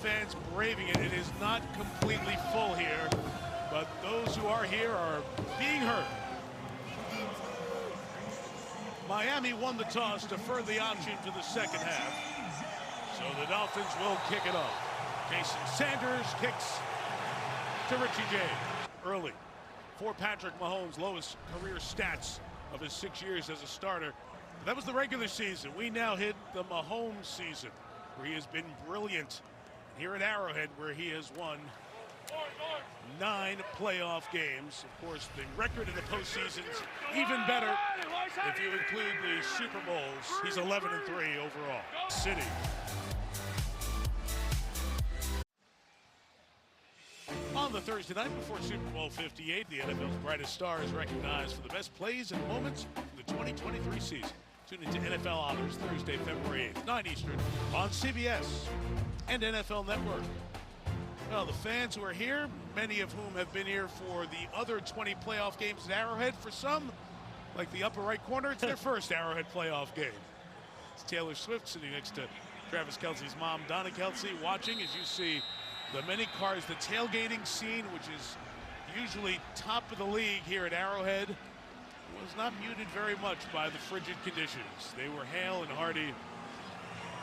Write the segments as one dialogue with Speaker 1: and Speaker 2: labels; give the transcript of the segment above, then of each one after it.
Speaker 1: fans braving it. It is not completely full here, but those who are here are being heard. Miami won the toss, deferred the option to the second half. So the Dolphins will kick it off. Jason Sanders kicks to Richie James. Early for Patrick Mahomes, lowest career stats of his 6 years as a starter. That was the regular season. We now hit the Mahomes season, where he has been brilliant. Here at Arrowhead, where he has won 9 playoff games. Of course, the record in the postseason's even better if you include the Super Bowls. He's 11-3 overall. City. On the Thursday night before Super Bowl 58, the NFL's brightest star is recognized for the best plays and moments of the 2023 season. Tune into NFL Honors Thursday, February 8th, 9 Eastern on CBS and NFL Network. Well, the fans who are here, many of whom have been here for the other 20 playoff games at Arrowhead. For some, like the upper right corner, it's their first Arrowhead playoff game. It's Taylor Swift sitting next to Travis Kelce's mom, Donna Kelce, watching as you see the many cars, the tailgating scene, which is usually top of the league here at Arrowhead, was not muted very much by the frigid conditions. They were hale and hearty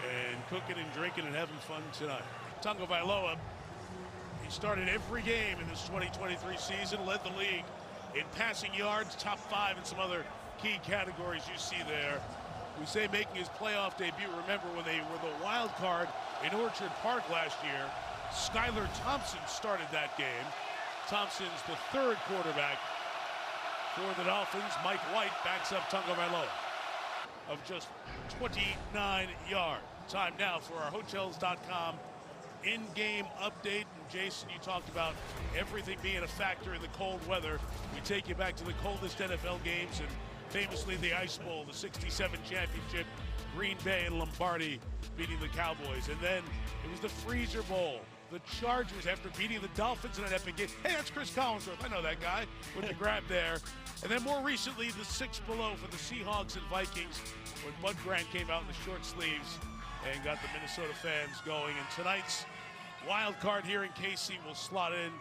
Speaker 1: and cooking and drinking and having fun tonight. Tonga Vailoa, he started every game in this 2023 season, led the league in passing yards, top 5 in some other key categories you see there. We say making his playoff debut. Remember when they were the wild card in Orchard Park last year, Skylar Thompson started that game. Thompson's the third quarterback for the Dolphins. Mike White backs up Tonga Vailoa of just 29 yards. Time now for our Hotels.com in-game update. And Jason, you talked about everything being a factor in the cold weather. We take you back to the coldest NFL games, and famously the Ice Bowl, the '67 championship, Green Bay and Lombardi beating the Cowboys. And then it was the Freezer Bowl. The Chargers, after beating the Dolphins in an epic game. Hey, that's Chris Collinsworth. I know that guy with the grab there. And then more recently, the 6 below for the Seahawks and Vikings when Bud Grant came out in the short sleeves and got the Minnesota fans going. And tonight's wild card here in KC will slot in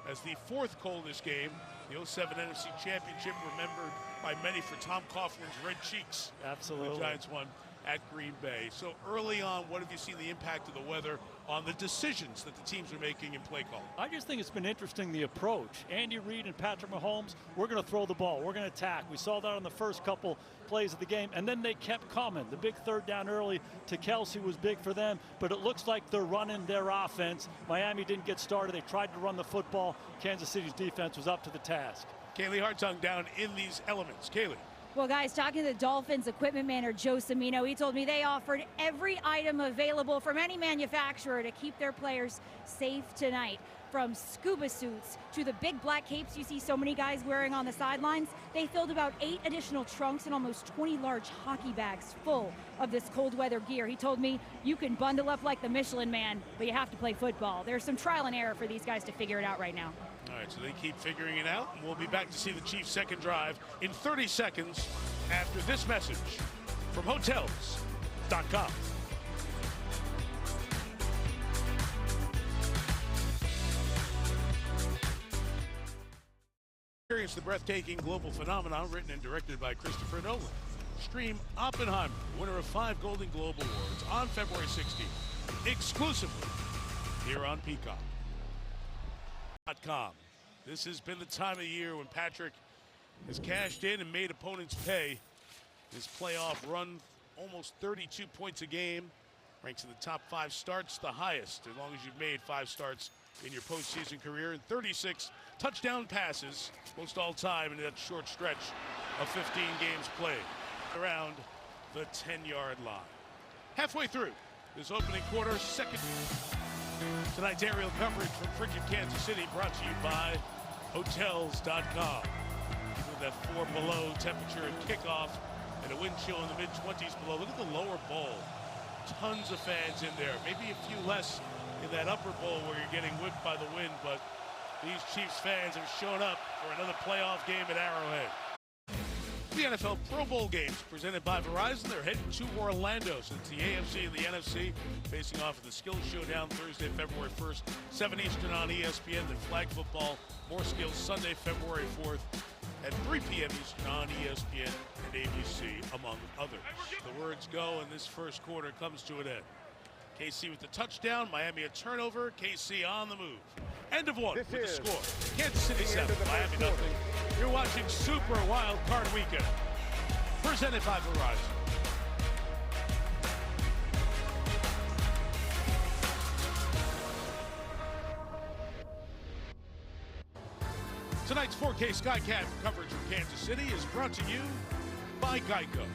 Speaker 1: as the 4th coldest game. The '07 NFC Championship, remembered by many for Tom Coughlin's red cheeks.
Speaker 2: Absolutely.
Speaker 1: The Giants won at Green Bay. So early on, what have you seen the impact of the weather on the decisions that the teams are making in play call?
Speaker 2: I just think it's been interesting, the approach. Andy Reid and Patrick Mahomes, we're going to throw the ball. We're going to attack. We saw that on the first couple plays of the game, and then they kept coming. The big third down early to Kelce was big for them, but it looks like they're running their offense. Miami didn't get started. They tried to run the football. Kansas City's defense was up to the task.
Speaker 1: Kaylee Hartung down in these elements. Kaylee.
Speaker 3: Well, guys, talking to the Dolphins equipment manager, Joe Cimino, he told me they offered every item available from any manufacturer to keep their players safe tonight. From scuba suits to the big black capes you see so many guys wearing on the sidelines, they filled about 8 additional trunks and almost 20 large hockey bags full of this cold weather gear. He told me you can bundle up like the Michelin Man, but you have to play football. There's some trial and error for these guys to figure it out right now.
Speaker 1: All right, so they keep figuring it out, and we'll be back to see the Chiefs' second drive in 30 seconds after this message from Hotels.com. Experience the breathtaking global phenomenon written and directed by Christopher Nolan. Stream Oppenheimer, winner of 5 Golden Globe Awards, on February 16th, exclusively here on Peacock. This has been the time of year when Patrick has cashed in and made opponents pay. His playoff run, almost 32 points a game, ranks in the top 5 starts, the highest as long as you've made 5 starts in your postseason career, and 36 touchdown passes, most all time in that short stretch of 15 games played, around the 10-yard line. Halfway through this opening quarter, second. Tonight's aerial coverage from frigid Kansas City brought to you by Hotels.com. Even with that 4 below temperature at kickoff and a wind chill in the mid-20s below. Look at the lower bowl. Tons of fans in there. Maybe a few less in that upper bowl where you're getting whipped by the wind, but these Chiefs fans have shown up for another playoff game at Arrowhead. The NFL Pro Bowl games presented by Verizon. They're heading to Orlando. So it's the AFC and the NFC facing off in the Skills Showdown Thursday, February 1st, 7 Eastern on ESPN. Then flag football, more skills Sunday, February 4th at 3 p.m. Eastern on ESPN and ABC, among others. The words go, and this first quarter comes to an end. KC with the touchdown, Miami a turnover, KC on the move. End of one with the score. Kansas City 7, Miami nothing. You're watching Super Wild Card Weekend, presented by Verizon. Tonight's 4K Skycam coverage from Kansas City is brought to you by Geico.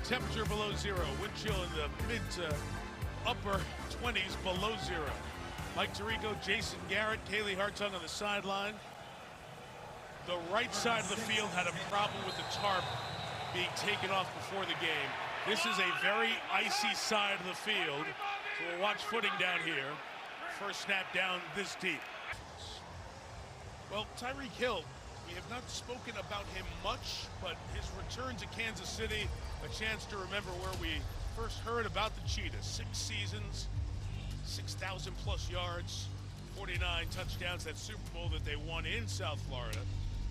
Speaker 1: Temperature below zero, wind chill in the mid to upper 20s below zero. Mike Tirico, Jason Garrett, Kaylee Hartung on the sideline. The right side of the field had a problem with the tarp being taken off before the game. This is a very icy side of the field, so we'll watch footing down here. First snap down this deep. Well, Tyreek Hill, we have not spoken about him much, but his return to Kansas City, a chance to remember where we first heard about the Cheetahs. 6 seasons, 6,000 plus yards, 49 touchdowns, that Super Bowl that they won in South Florida.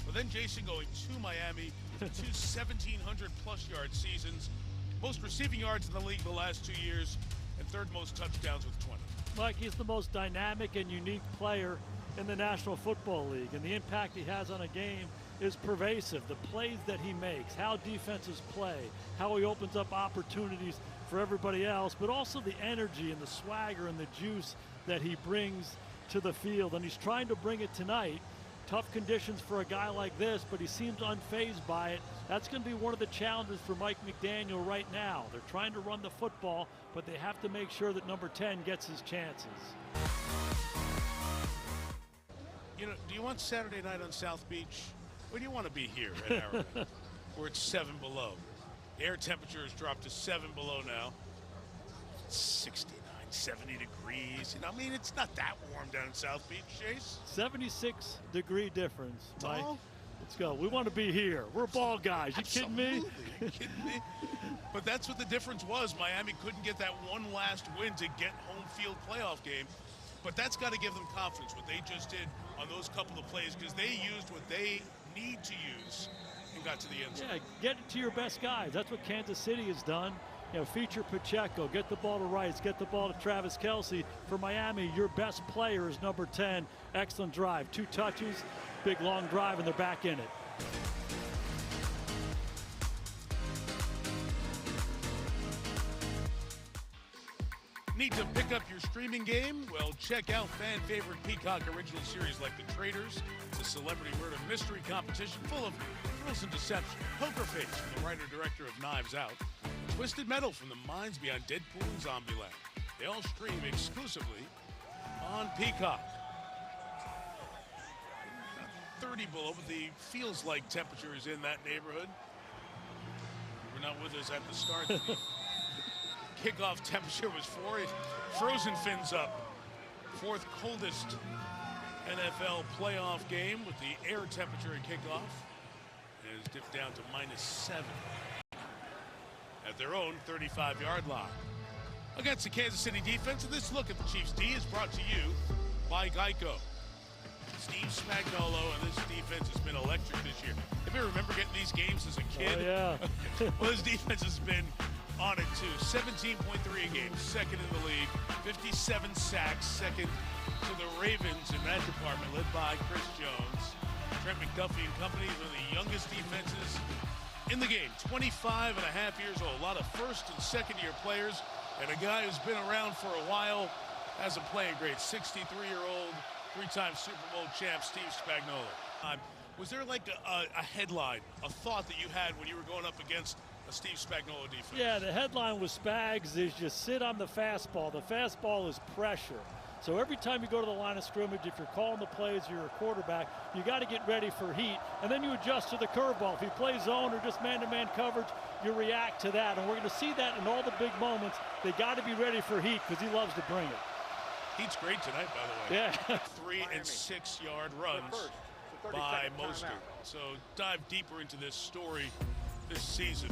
Speaker 1: But then Jason going to Miami, 2 1,700 plus yard seasons, most receiving yards in the league the last 2 years, and third most touchdowns with 20.
Speaker 2: Mike, he's the most dynamic and unique player in the National Football League, and the impact he has on a game is pervasive. The plays that he makes, how defenses play, how he opens up opportunities for everybody else, but also the energy and the swagger and the juice that he brings to the field, and he's trying to bring it tonight. Tough conditions for a guy like this, but he seems unfazed by it. That's going to be one of the challenges for Mike McDaniel right now. They're trying to run the football, but they have to make sure that number 10 gets his chances.
Speaker 1: You know, do you want Saturday night on South Beach? Or do you want to be here at Arrowhead, where it's 7 below? The air temperature has dropped to 7 below now. 69, 70 degrees. You know, I mean, it's not that warm down in South Beach, Chase.
Speaker 2: 76-degree difference, Mike.
Speaker 1: All?
Speaker 2: Let's go. We want to be here. We're ball guys. You kidding me?
Speaker 1: You kidding me? But that's what the difference was. Miami couldn't get that one last win to get home field playoff game. But that's got to give them confidence, what they just did on those couple of plays, because they used what they need to use and got to the end zone.
Speaker 2: Yeah, get it to your best guys. That's what Kansas City has done. You know, feature Pacheco, get the ball to Rice, get the ball to Travis Kelce. For Miami, your best player is number 10. Excellent drive. 2 touches, big long drive, and they're back in it.
Speaker 1: Need to pick up your streaming game? Well, check out fan favorite Peacock original series like The Traitors. It's a celebrity murder mystery competition full of thrills and deception. Poker Face from the writer-director of Knives Out. Twisted Metal from the minds behind Deadpool and Zombieland. They all stream exclusively on Peacock. 30 below, but the feels like temperature is in that neighborhood. You were not with us at the start. Kickoff temperature was 4. Frozen fins up. 4th coldest NFL playoff game with the air temperature at kickoff. It has dipped down to -7 at their own 35-yard line. Against the Kansas City defense, and this look at the Chiefs D is brought to you by Geico. Steve Spagnuolo and this defense has been electric this year. If you remember getting these games as a kid,
Speaker 2: Oh, yeah.
Speaker 1: well, this defense has been on it too. 17.3 a game, second in the league. 57 sacks, second to the Ravens in that department, led by Chris Jones. Trent McDuffie and company, one of the youngest defenses in the game. 25 and a half years old. A lot of first and second year players, and a guy who's been around for a while as a playing grade. 63-year-old, 3-time Super Bowl champ Steve Spagnuolo. Was there like a headline, a thought that you had when you were going up against a Steve Spagnuolo defense?
Speaker 2: Yeah, the headline with Spags is just sit on the fastball. The fastball is pressure. So every time you go to the line of scrimmage, if you're calling the plays, you're a quarterback, you got to get ready for heat, and then you adjust to the curveball. If he plays zone or just man-to-man coverage, you react to that, and we're going to see that in all the big moments. They got to be ready for heat because he loves to bring it.
Speaker 1: Heat's great tonight, by the way.
Speaker 2: Yeah.
Speaker 1: 3- and 6-yard runs by Mostert. So dive deeper into this story this season.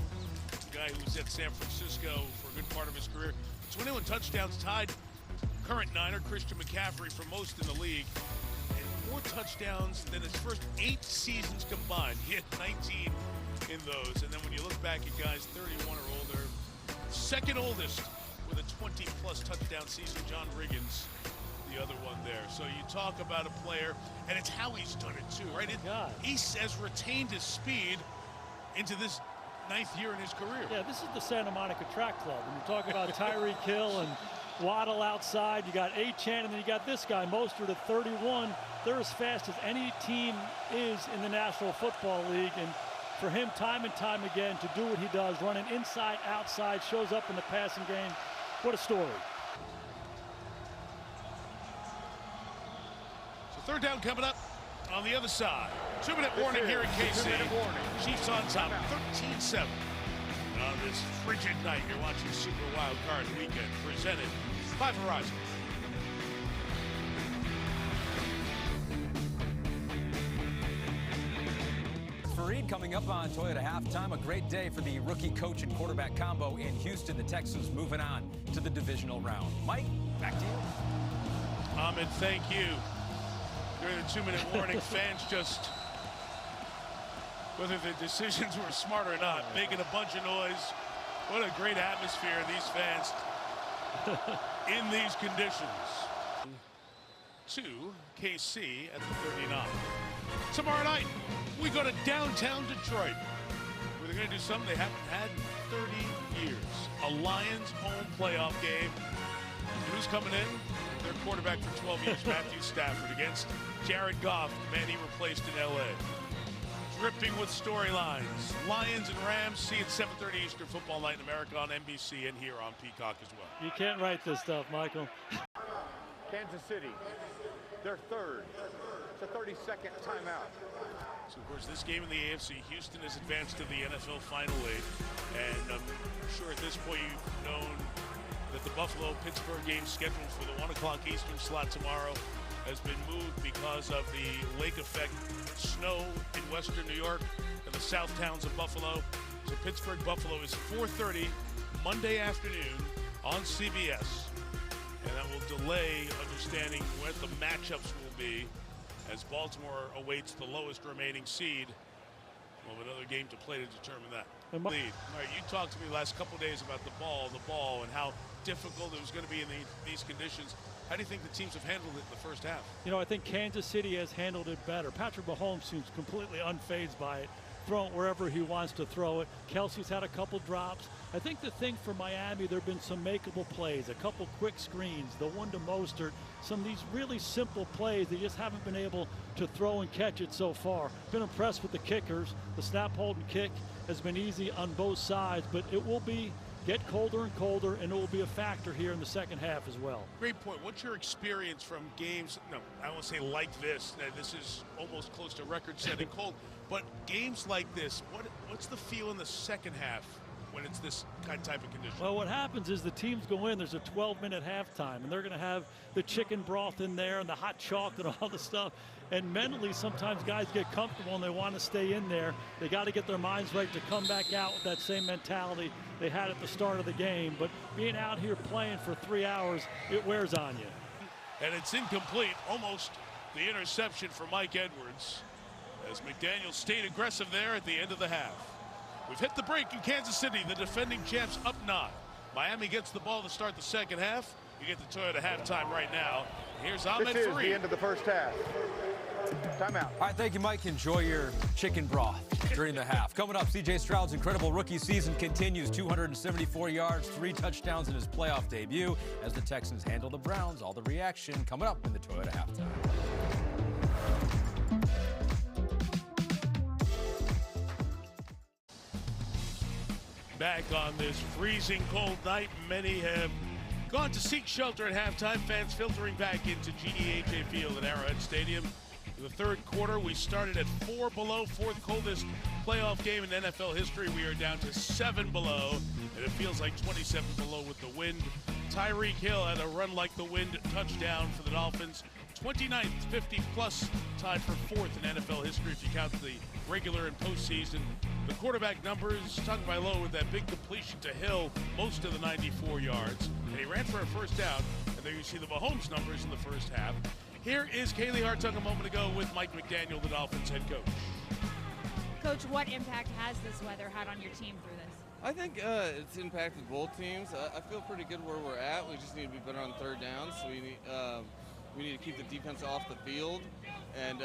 Speaker 1: The guy who was at San Francisco for a good part of his career. 21 touchdowns, tied current Niner Christian McCaffrey for most in the league. And more touchdowns than his first 8 seasons combined. He had 19 in those. And then when you look back at guys 31 or older, second oldest with a 20-plus touchdown season, John Riggins, the other one there. So you talk about a player, and it's how he's done it too, right? He has retained his speed into this 9th year in his career.
Speaker 2: Yeah, this is the Santa Monica Track Club. When you talk about Tyreek Hill and Waddle outside, you got Achane, and then you got this guy, Mostert at 31. They're as fast as any team is in the National Football League, and for him, time and time again, to do what he does, running inside, outside, shows up in the passing game. What a story.
Speaker 1: So third down coming up on the other side. 2-minute warning here in KC. Chiefs on top, 13-7. On this frigid night, you're watching Super Wild Card Weekend, presented by Verizon.
Speaker 4: Fareed coming up on Toyota Halftime. A great day for the rookie coach and quarterback combo in Houston. The Texans moving on to the divisional round. Mike, back to you.
Speaker 1: Ahmed, thank you. During the 2-minute warning, fans just, whether the decisions were smart or not, making a bunch of noise. What a great atmosphere, these fans in these conditions. To KC at the 39. Tomorrow night, we go to downtown Detroit, where they're going to do something they haven't had in 30 years. A Lions home playoff game. And who's coming in? Their quarterback for 12 years, Matthew Stafford, against Jared Goff, the man he replaced in L.A. Dripping with storylines. Lions and Rams, see it 7:30 Eastern Football Night in America on NBC and here on Peacock as well.
Speaker 2: You can't write this stuff, Michael.
Speaker 5: Kansas City, their third. It's a 30-second timeout.
Speaker 1: So, of course, this game in the AFC, Houston has advanced to the NFL Final 8. And I'm sure at this point you've known that the Buffalo-Pittsburgh game scheduled for the 1 o'clock Eastern slot tomorrow has been moved because of the lake effect snow in western New York and the south towns of Buffalo. So Pittsburgh-Buffalo is 4:30 Monday afternoon on CBS. And that will delay understanding what the matchups will be as Baltimore awaits the lowest remaining seed. We'll have another game to play to determine that. Lead. All right, you talked to me the last couple days about the ball, and how difficult it was going to be in these conditions. How do you think the teams have handled it in the first half?
Speaker 2: You know, I think Kansas City has handled it better. Patrick Mahomes seems completely unfazed by it, throwing it wherever he wants to throw it. Kelsey's had a couple drops. I think the thing for Miami, there have been some makeable plays, a couple quick screens, the one to Mostert, some of these really simple plays. They just haven't been able to throw and catch it so far. Been impressed with the kickers. The snap, hold, and kick has been easy on both sides, but it will get colder and colder, and it will be a factor here in the second half as well.
Speaker 1: Great point. What's your experience from games, no, I won't say like this, this is almost close to record-setting cold, but games like this, what's the feel in the second half when it's this type of condition?
Speaker 2: Well, what happens is the teams go in, there's a 12-minute halftime, and they're going to have the chicken broth in there and the hot chocolate and all the stuff. And mentally, sometimes guys get comfortable and they want to stay in there. They got to get their minds right to come back out with that same mentality they had at the start of the game. But being out here playing for 3 hours, it wears on you.
Speaker 1: And it's incomplete, almost the interception for Mike Edwards, as McDaniel stayed aggressive there at the end of the half. We've hit the break in Kansas City, the defending champs up 9. Miami gets the ball to start the second half. You get the Toyota halftime right now. Here's Ahmed
Speaker 5: This is
Speaker 1: Fareed.
Speaker 5: the end of the first half. Timeout.
Speaker 4: All right, thank you, Mike. Enjoy your chicken broth during the half. Coming up, C.J. Stroud's incredible rookie season continues. 274 yards, 3 touchdowns in his playoff debut as the Texans handle the Browns. All the reaction coming up in the Toyota halftime.
Speaker 1: Back on this freezing cold night, many have gone to seek shelter at halftime. Fans filtering back into GEHA Field at Arrowhead Stadium. In the third quarter, we started at 4 below, fourth coldest playoff game in NFL history. We are down to 7 below, and it feels like 27 below with the wind. Tyreek Hill had a run like the wind touchdown for the Dolphins. 29th, 50-plus, tied for 4th in NFL history if you count the regular and postseason. The quarterback numbers, talking by Lowe with that big completion to Hill, most of the 94 yards. And he ran for a first down. And there you see the Mahomes numbers in the first half. Here is Kaylee Hartung a moment ago with Mike McDaniel, the Dolphins head coach.
Speaker 3: Coach, what impact has this weather had on your team through this?
Speaker 6: I think it's impacted both teams. I feel pretty good where we're at. We just need to be better on third down. So we need to keep the defense off the field and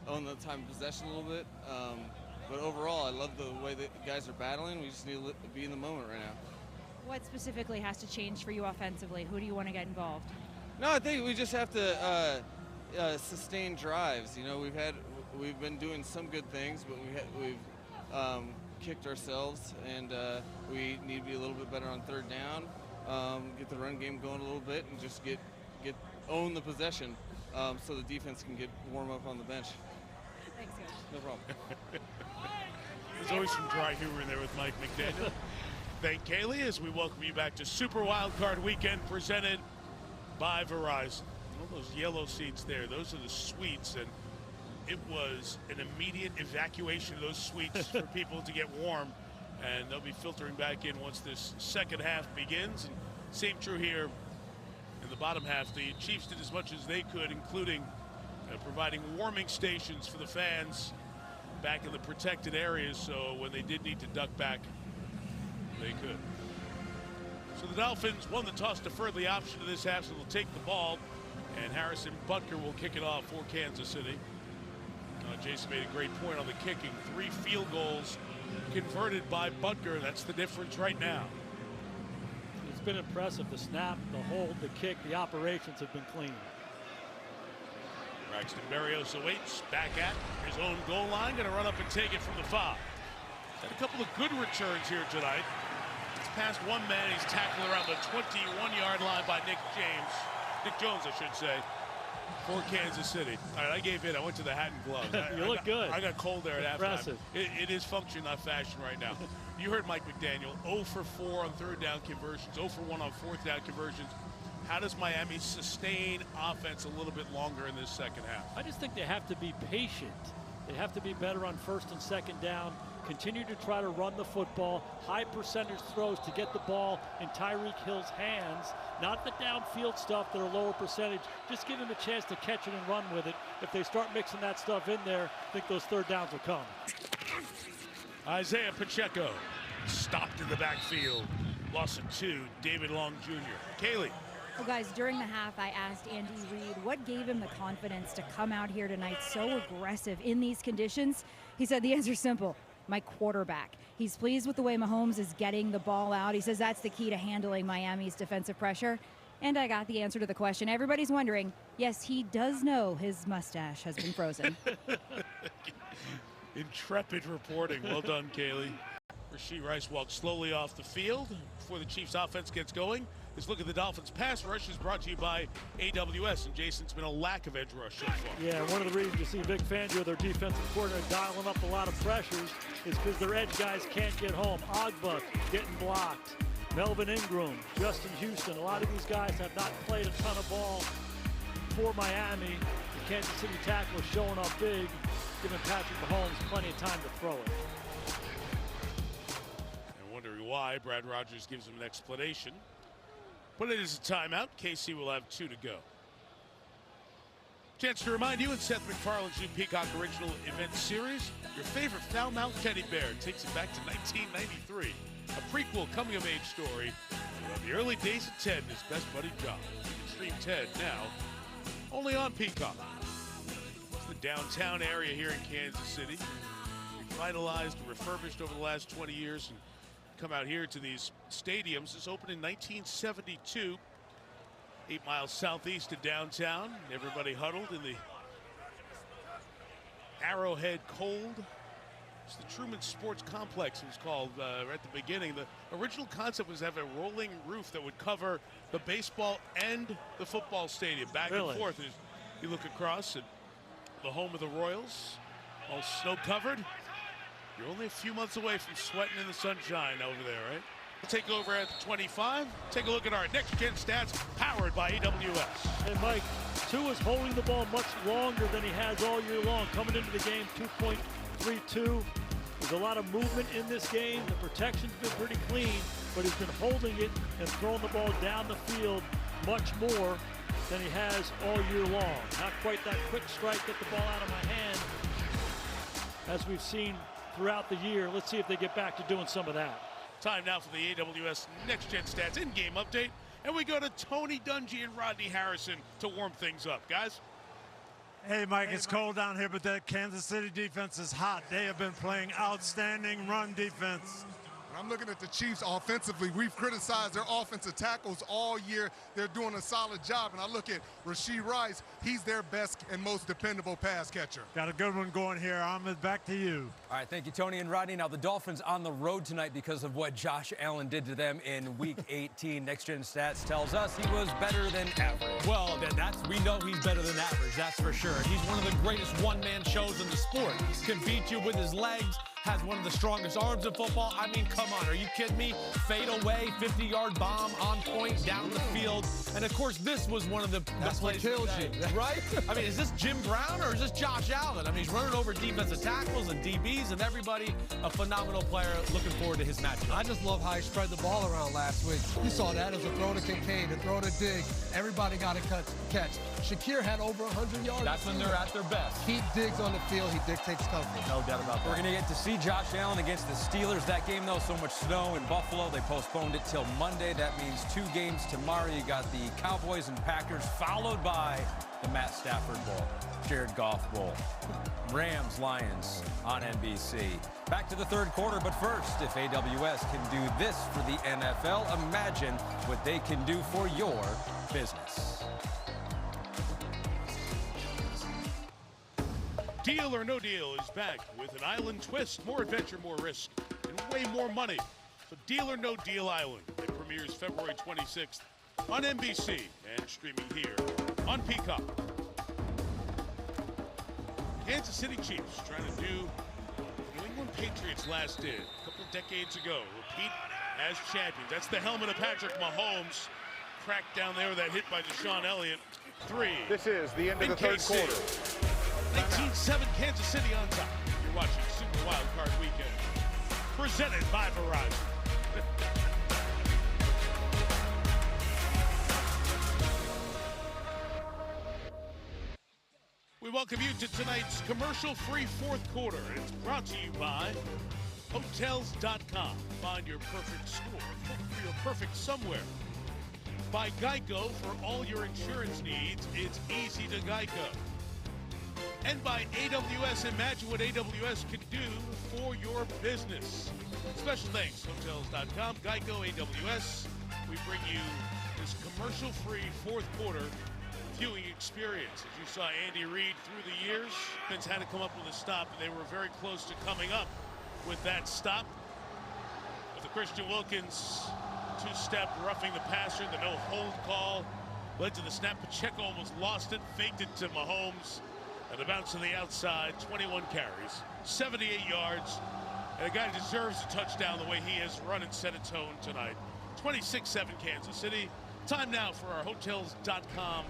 Speaker 6: own the time of possession a little bit. But overall, I love the way that guys are battling. We just need to be in the moment right now.
Speaker 3: What specifically has to change for you offensively? Who do you want to get involved?
Speaker 6: No, I think we just have to sustain drives. You know, we've been doing some good things, but we've kicked ourselves, and we need to be a little bit better on third down, get the run game going a little bit, and just own the possession so the defense can get warm up on the bench.
Speaker 3: Thanks, Coach.
Speaker 6: No problem.
Speaker 1: There's always some dry humor in there with Mike McDaniel. Thank Kaylee as we welcome you back to Super Wildcard Weekend presented by Verizon. All those yellow seats there, those are the suites, and it was an immediate evacuation of those suites for people to get warm, and they'll be filtering back in once this second half begins. And same true here in the bottom half. The Chiefs did as much as they could, including providing warming stations for the fans back in the protected areas, so when they did need to duck back, they could. So the Dolphins won the toss, deferred the option to this half, so they'll take the ball, and Harrison Butker will kick it off for Kansas City. Jason made a great point on the kicking. 3 field goals converted by Butker. That's the difference right now.
Speaker 2: It's been impressive. The snap, the hold, the kick, the operations have been clean.
Speaker 1: Braxton Berrios awaits, back at his own goal line, going to run up and take it from the 5. Had a couple of good returns here tonight. He's past one man. He's tackled around the 21-yard line by Nick Jones, I should say, for Kansas City. All right, I gave in. I went to the hat and gloves.
Speaker 2: You look good.
Speaker 1: I got cold there at
Speaker 2: halftime.
Speaker 1: It is function, not fashion right now. You heard Mike McDaniel, 0 for 4 on third down conversions, 0 for 1 on fourth down conversions. How does Miami sustain offense a little bit longer in this second half?
Speaker 2: I just think they have to be patient. They have to be better on first and second down. Continue to try to run the football. High percentage throws to get the ball in Tyreek Hill's hands. Not the downfield stuff that are lower percentage. Just give him a chance to catch it and run with it. If they start mixing that stuff in there, I think those third downs will come.
Speaker 1: Isaiah Pacheco stopped in the backfield. Loss of 2, David Long Jr. Kaylee.
Speaker 3: Well, guys, during the half, I asked Andy Reid what gave him the confidence to come out here tonight so aggressive in these conditions. He said the answer's simple. My quarterback. He's pleased with the way Mahomes is getting the ball out. He says that's the key to handling Miami's defensive pressure. And I got the answer to the question everybody's wondering. Yes, he does know his mustache has been frozen.
Speaker 1: Intrepid reporting. Well done, Kaylee. Rashee Rice walks slowly off the field before the Chiefs offense gets going. This look at the Dolphins pass rush is brought to you by AWS, and Jason's been a lack of edge rush so far.
Speaker 2: Yeah, one of the reasons you see Vic Fangio, their defensive coordinator, dialing up a lot of pressures is because their edge guys can't get home. Ogba getting blocked. Melvin Ingram, Justin Houston, a lot of these guys have not played a ton of ball for Miami. The Kansas City tackle is showing up big, giving Patrick Mahomes plenty of time to throw it.
Speaker 1: And wondering why, Brad Rogers gives him an explanation. But it is a timeout. KC will have 2 to go. Chance to remind you, in Seth MacFarlane's new Peacock original event series, your favorite foul-mouthed teddy bear takes it back to 1993. A prequel coming-of-age story about the early days of Ted and his best buddy John. You can stream Ted now, only on Peacock. It's the downtown area here in Kansas City. Revitalized and refurbished over the last 20 years. And come out here to these stadiums. This opened in 1972, 8 miles southeast of downtown. Everybody huddled in the Arrowhead Cold. It's the Truman Sports Complex, it was called right at the beginning. The original concept was to have a rolling roof that would cover the baseball and the football stadium back and forth. As you look across at the home of the Royals, all snow covered. You're only a few months away from sweating in the sunshine over there, right? We'll take over at the 25. Take a look at our next-gen stats powered by AWS.
Speaker 2: Hey, Mike, Tua's holding the ball much longer than he has all year long. Coming into the game, 2.32. There's a lot of movement in this game. The protection's been pretty clean, but he's been holding it and throwing the ball down the field much more than he has all year long. Not quite that quick strike, get the ball out of my hand, as we've seen throughout the year. Let's see if they get back to doing some of that.
Speaker 1: Time now for the AWS Next Gen Stats in-game update. And we go to Tony Dungy and Rodney Harrison to warm things up. Guys?
Speaker 7: Hey, Mike, it's cold down here, but that Kansas City defense is hot. They have been playing outstanding run defense.
Speaker 8: I'm looking at the Chiefs offensively. We've criticized their offensive tackles all year. They're doing a solid job. And I look at Rashee Rice. He's their best and most dependable pass catcher.
Speaker 7: Got a good one going here. Ahmed, back to you.
Speaker 4: All right, thank you, Tony and Rodney. Now, the Dolphins on the road tonight because of what Josh Allen did to them in Week 18. Next Gen Stats tells us he was better than average.
Speaker 9: Well, we know he's better than average, that's for sure. He's one of the greatest one-man shows in the sport. Can beat you with his legs, has one of the strongest arms in football. I mean, come on, are you kidding me? Fade away, 50-yard bomb on point, down the field. And, of course, this was one of the best plays.
Speaker 10: That's what kills you, right?
Speaker 9: I mean, is this Jim Brown or is this Josh Allen? I mean, he's running over defensive tackles and DBs and everybody. A phenomenal player. Looking forward to his matchup.
Speaker 10: I just love how he spread the ball around last week. You saw that as a throw to Kincaid, a throw to Diggs. Everybody got a catch. Shakir had over 100 yards.
Speaker 9: That's when they're at their best.
Speaker 10: Keep Diggs on the field. He dictates coverage.
Speaker 9: No doubt about that.
Speaker 4: We're going to get to see Josh Allen against the Steelers. That game, though, so much snow in Buffalo, they postponed it till Monday. That means 2 games tomorrow. You got the Cowboys and Packers, followed by the Matt Stafford Bowl, Jared Goff Bowl, Rams, Lions on NBC. Back to the third quarter, but first, if AWS can do this for the NFL, imagine what they can do for your business.
Speaker 1: Deal or No Deal is back with an island twist, more adventure, more risk, and way more money. So Deal or No Deal Island. It premieres February 26th on NBC and streaming here on Peacock. Kansas City Chiefs trying to do what New England Patriots last did a couple decades ago. Repeat as champions. That's the helmet of Patrick Mahomes. Cracked down there with that hit by Deshaun Elliott. 3.
Speaker 5: This is the end of the third
Speaker 1: KC.
Speaker 5: quarter.
Speaker 1: 19-7 Kansas City on top. You're watching Super Wild Card Weekend. Presented by Verizon. We welcome you to tonight's commercial-free fourth quarter. It's brought to you by Hotels.com. Find your perfect score for your perfect somewhere. By Geico, for all your insurance needs, it's easy to Geico. And by AWS, imagine what AWS can do for your business. Special thanks, Hotels.com, Geico, AWS. We bring you this commercial-free fourth quarter viewing experience. As you saw Andy Reid through the years, Vince had to come up with a stop, and they were very close to coming up with that stop. With the Christian Wilkins two-step roughing the passer, the no-hold call led to the snap. Pacheco almost lost it, faked it to Mahomes, and a bounce to the outside. 21 carries, 78 yards, and a guy deserves a touchdown the way he has run and set a tone tonight. 26-7 Kansas City. Time now for our Hotels.com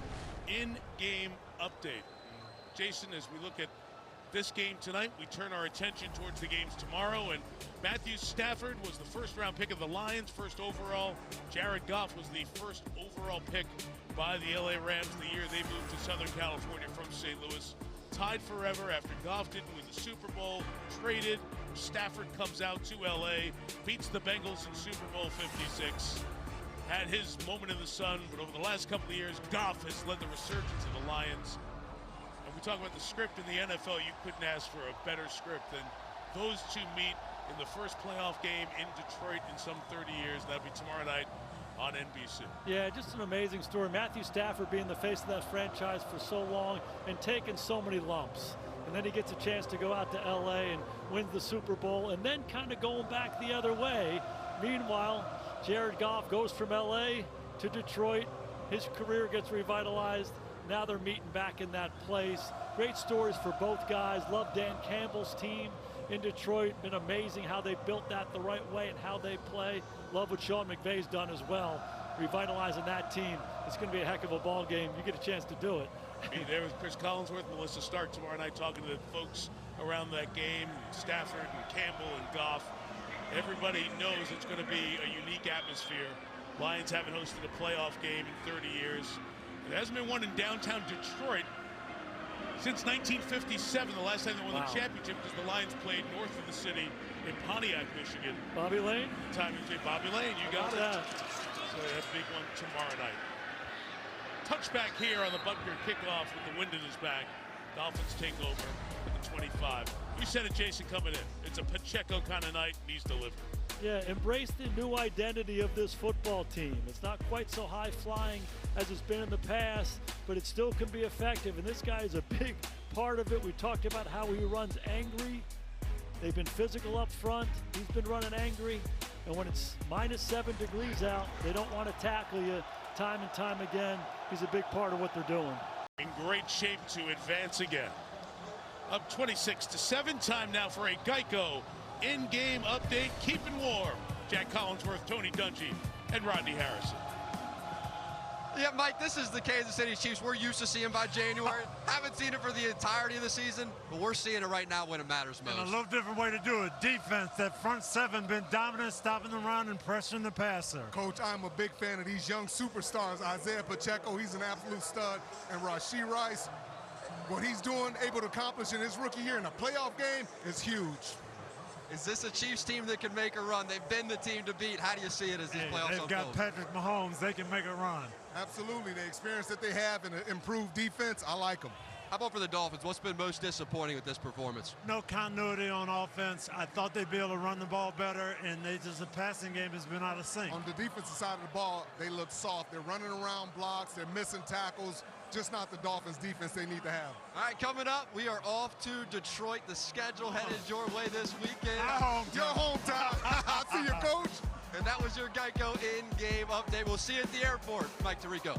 Speaker 1: in-game update. Jason, as we look at this game tonight, we turn our attention towards the games tomorrow, and Matthew Stafford was the first-round pick of the Lions, first overall. Jared Goff was the first overall pick by the LA Rams the year they moved to Southern California from St. Louis. Tied forever after Goff didn't win the Super Bowl, traded. Stafford comes out to LA, beats the Bengals in Super Bowl 56. Had his moment in the sun, but over the last couple of years, Goff has led the resurgence of the Lions. And we talk about the script in the NFL, you couldn't ask for a better script than those two meet in the first playoff game in Detroit in some 30 years. That'll be tomorrow night on NBC.
Speaker 2: Yeah, just an amazing story. Matthew Stafford being the face of that franchise for so long and taking so many lumps. And then he gets a chance to go out to LA and wins the Super Bowl, and then kind of going back the other way. Meanwhile, Jared Goff goes from LA to Detroit. His career gets revitalized. Now they're meeting back in that place. Great stories for both guys. Love Dan Campbell's team in Detroit. Been amazing how they built that the right way and how they play. Love what Sean McVay's done as well, revitalizing that team. It's going to be a heck of a ball game. You get a chance to do it.
Speaker 1: Be there with Chris Collinsworth, Melissa Stark tomorrow night, talking to the folks around that game, Stafford and Campbell and Goff. Everybody knows it's going to be a unique atmosphere. Lions haven't hosted a playoff game in 30 years. There hasn't been one in downtown Detroit since 1957, the last time they won the championship, because the Lions played north of the city in Pontiac, Michigan.
Speaker 2: Bobby Lane?
Speaker 1: Time to Bobby Lane, you got it. So they have a big one tomorrow night. Touchback here on the Buckner kickoff with the wind in his back. Dolphins take over at the 25. We said it, Jason, coming in. It's a Pacheco kind of night, and he's delivered.
Speaker 2: Yeah, embrace the new identity of this football team. It's not quite so high flying as it's been in the past, but it still can be effective, and this guy is a big part of it. We talked about how he runs angry. They've been physical up front. He's been running angry, and when it's -7 degrees out, they don't want to tackle you time and time again. He's a big part of what they're doing.
Speaker 1: In great shape to advance again. Up 26-7, time now for a Geico in-game update. Keeping warm. Jack Collinsworth, Tony Dungy, and Rodney Harrison.
Speaker 11: Yeah, Mike, this is the Kansas City Chiefs we're used to seeing by January. Haven't seen it for the entirety of the season, but we're seeing it right now when it matters most.
Speaker 7: And a little different way to do it. Defense, that front seven been dominant, stopping the run and pressuring the passer.
Speaker 8: Coach, I'm a big fan of these young superstars. Isaiah Pacheco, he's an absolute stud. And Rashee Rice, what he's doing, able to accomplish in his rookie year in a playoff game is huge.
Speaker 11: Is this a Chiefs team that can make a run? They've been the team to beat. How do you see it as these playoffs
Speaker 7: They've got
Speaker 11: unfold?
Speaker 7: Patrick Mahomes. They can make a run.
Speaker 8: Absolutely. The experience that they have and the improved defense, I like them.
Speaker 11: How about for the Dolphins? What's been most disappointing with this performance?
Speaker 7: No continuity on offense. I thought they'd be able to run the ball better, and the passing game has been out of sync.
Speaker 8: On the defensive side of the ball, they look soft. They're running around blocks. They're missing tackles. Just not the Dolphins defense they need to have.
Speaker 11: All right, coming up, we are off to Detroit. The schedule headed your way this weekend.
Speaker 8: Your hometown. I see you, Coach.
Speaker 11: And that was your Geico in-game update. We'll see you at the airport. Mike Tirico.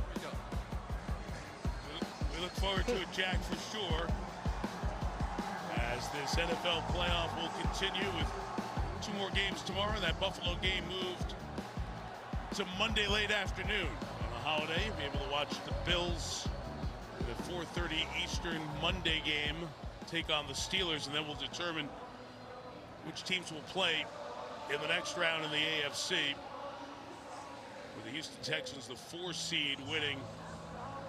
Speaker 1: We look forward to it, Jack, for sure. As this NFL playoff will continue with 2 more games tomorrow. That Buffalo game moved to Monday late afternoon on a holiday. You'll be able to watch the Bills, the 4:30 Eastern Monday game, take on the Steelers, and then we'll determine which teams will play in the next round in the AFC. With the Houston Texans, the 4 seed, winning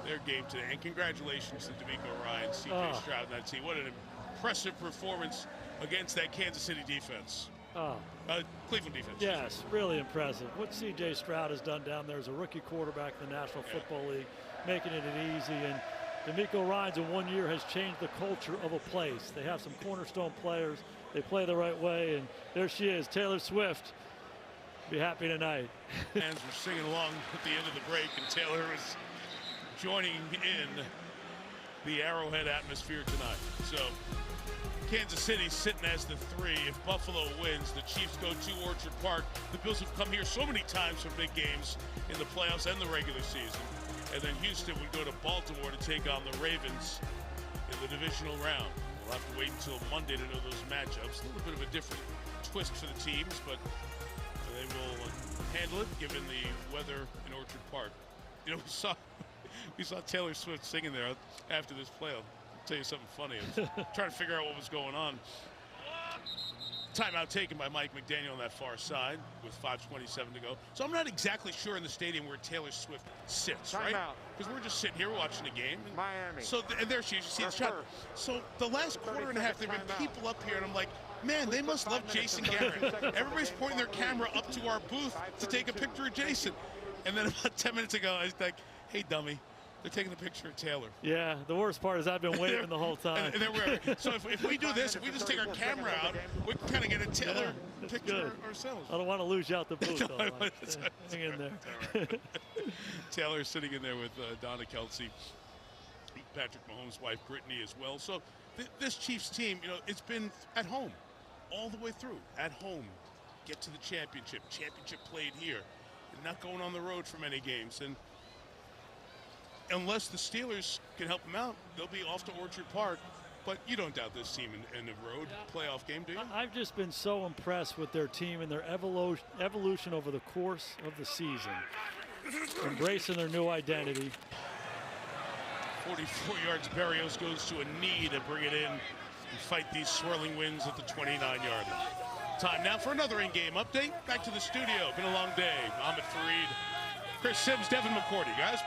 Speaker 1: their game today. And congratulations to D'Amico Ryan, C.J. Stroud, and that team. What an impressive performance against that Kansas City defense. Cleveland defense.
Speaker 2: Yes, really impressive. What C.J. Stroud has done down there as a rookie quarterback in the National Football League, making it easy. And D'Amico Ryans in 1 year has changed the culture of a place. They have some cornerstone players. They play the right way, and there she is, Taylor Swift. Be happy tonight.
Speaker 1: Fans were singing along at the end of the break, and Taylor is joining in the Arrowhead atmosphere tonight. So Kansas City sitting as the 3. If Buffalo wins, the Chiefs go to Orchard Park. The Bills have come here so many times for big games in the playoffs and the regular season. And then Houston would go to Baltimore to take on the Ravens in the divisional round. We'll have to wait until Monday to know those matchups. A little bit of a different twist for the teams, but they will handle it given the weather in Orchard Park. You know, we saw Taylor Swift singing there after this play. I'll tell you something funny. I was trying to figure out what was going on. Timeout taken by Mike McDaniel on that far side with 5:27 to go. So I'm not exactly sure in the stadium where Taylor Swift sits, right? Because we're just sitting here watching the game. And
Speaker 5: Miami.
Speaker 1: So and there she is. You see the shot. So the last quarter and a half, there have been people up here, and I'm like, man, they must love Jason Garrett. Everybody's pointing their camera up to our booth to take a picture of Jason. And then about 10 minutes ago, I was like, hey, dummy. They're taking a picture of Taylor.
Speaker 2: Yeah, the worst part is I've been waving the whole time.
Speaker 1: And then so if we do this, if we just take our camera out, we can kind of get a Taylor picture ourselves.
Speaker 2: I don't want to lose you out the booth. Hang in there.
Speaker 1: Taylor's sitting in there with Donna Kelsey, Patrick Mahomes' wife, Brittany, as well. So this Chiefs team, you know, it's been at home all the way through. At home, get to the championship. Championship played here. And not going on the road for many games. And unless the Steelers can help them out, they'll be off to Orchard Park. But you don't doubt this team in the road playoff game, do you?
Speaker 2: I've just been so impressed with their team and their evolution over the course of the season. Embracing their new identity.
Speaker 1: 44 yards. Berrios goes to a knee to bring it in and fight these swirling winds at the 29-yard line. Time now for another in-game update. Back to the studio. Been a long day. Ahmed Fareed, Chris Sims, Devin McCourty, guys.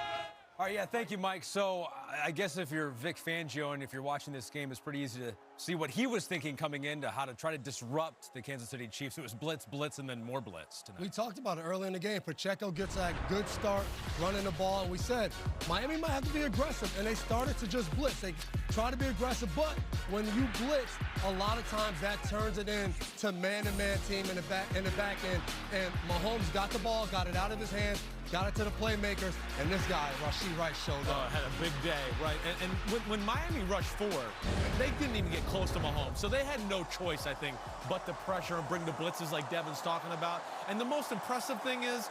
Speaker 4: All right, yeah, thank you, Mike. So I guess if you're Vic Fangio and if you're watching this game, it's pretty easy to see what he was thinking coming into how to try to disrupt the Kansas City Chiefs. It was blitz, and then more blitz tonight.
Speaker 10: We talked about it early in the game. Pacheco gets that good start running the ball, and we said Miami might have to be aggressive, and they started to just blitz. They try to be aggressive, but when you blitz, a lot of times that turns it into man-to-man team in the back end. And Mahomes got the ball, got it out of his hands, got it to the playmakers, and this guy, Rashee Rice, showed up.
Speaker 9: Had a big day, right? And when Miami rushed 4, they didn't even get close to Mahomes, so they had no choice, I think, but to pressure and bring the blitzes like Devin's talking about. And the most impressive thing is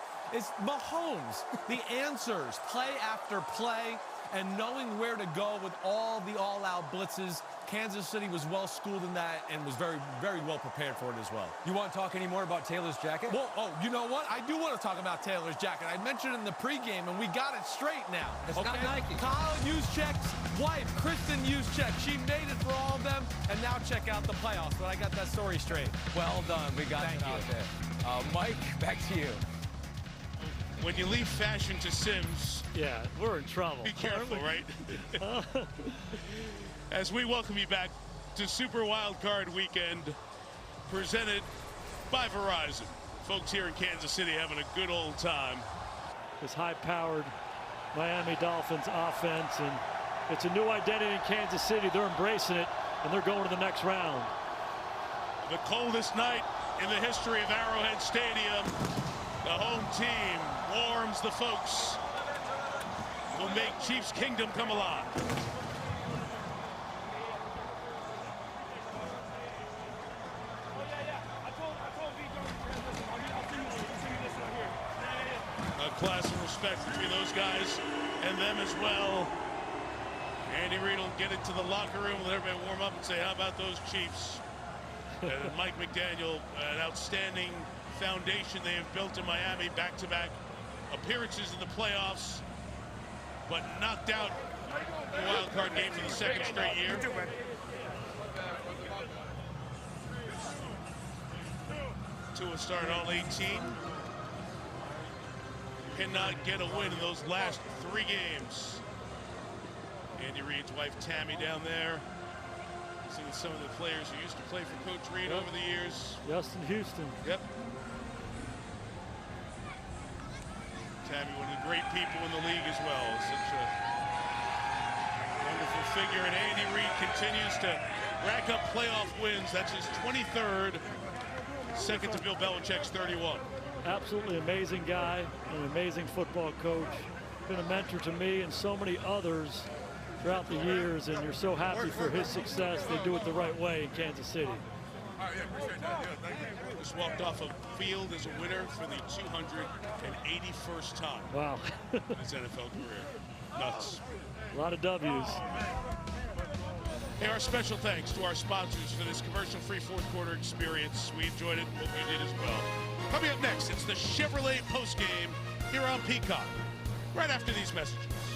Speaker 9: Mahomes, the answers, play after play, and knowing where to go with all the all-out blitzes. Kansas City was well-schooled in that and was very, very well prepared for it as well.
Speaker 4: You want to talk any more about Taylor's jacket?
Speaker 9: Well, you know what? I do want to talk about Taylor's jacket. I mentioned it in the pregame, and we got it straight now.
Speaker 10: It's not Nike.
Speaker 9: Kyle Juszczyk's wife, Kristen Juszczyk, she made it for all of them, and now check out the playoffs. But I got that story straight.
Speaker 4: Well done. We got it out there. Mike, back to you.
Speaker 1: When you leave fashion to Sims,
Speaker 2: Yeah, we're in trouble.
Speaker 1: be careful, right? As we welcome you back to Super Wild Card Weekend, presented by Verizon. Folks here in Kansas City having a good old time.
Speaker 2: This high-powered Miami Dolphins offense, and it's a new identity in Kansas City. They're embracing it, and they're going to the next round.
Speaker 1: The coldest night in the history of Arrowhead Stadium. The home team warms the folks. Will make Chiefs Kingdom come alive. A class of respect between those guys and them as well. Andy Reid will get into the locker room, let everybody warm up and say, how about those Chiefs? And Mike McDaniel, an outstanding foundation they have built in Miami, back-to-back appearances in the playoffs, but knocked out the wild card game for the second straight year. Tua started all 18. Cannot get a win in those last 3 games. Andy Reid's wife Tammy down there. Seeing some of the players who used to play for Coach Reid over the years.
Speaker 2: Justin Houston.
Speaker 1: Yep. Tammy, one of the great people in the league as well. Such a wonderful figure. And Andy Reid continues to rack up playoff wins. That's his 23rd. Second to Bill Belichick's 31.
Speaker 2: Absolutely amazing guy, an amazing football coach. Been a mentor to me and so many others throughout the years, and you're so happy for his success. They do it the right way in Kansas City.
Speaker 1: Just walked off a field as a winner for the 281st time.
Speaker 2: Wow.
Speaker 1: in his NFL career. Nuts.
Speaker 2: A lot of W's.
Speaker 1: Hey, our special thanks to our sponsors for this commercial-free fourth quarter experience. We enjoyed it. Hope you did as well. Coming up next, it's the Chevrolet postgame here on Peacock. Right after these messages.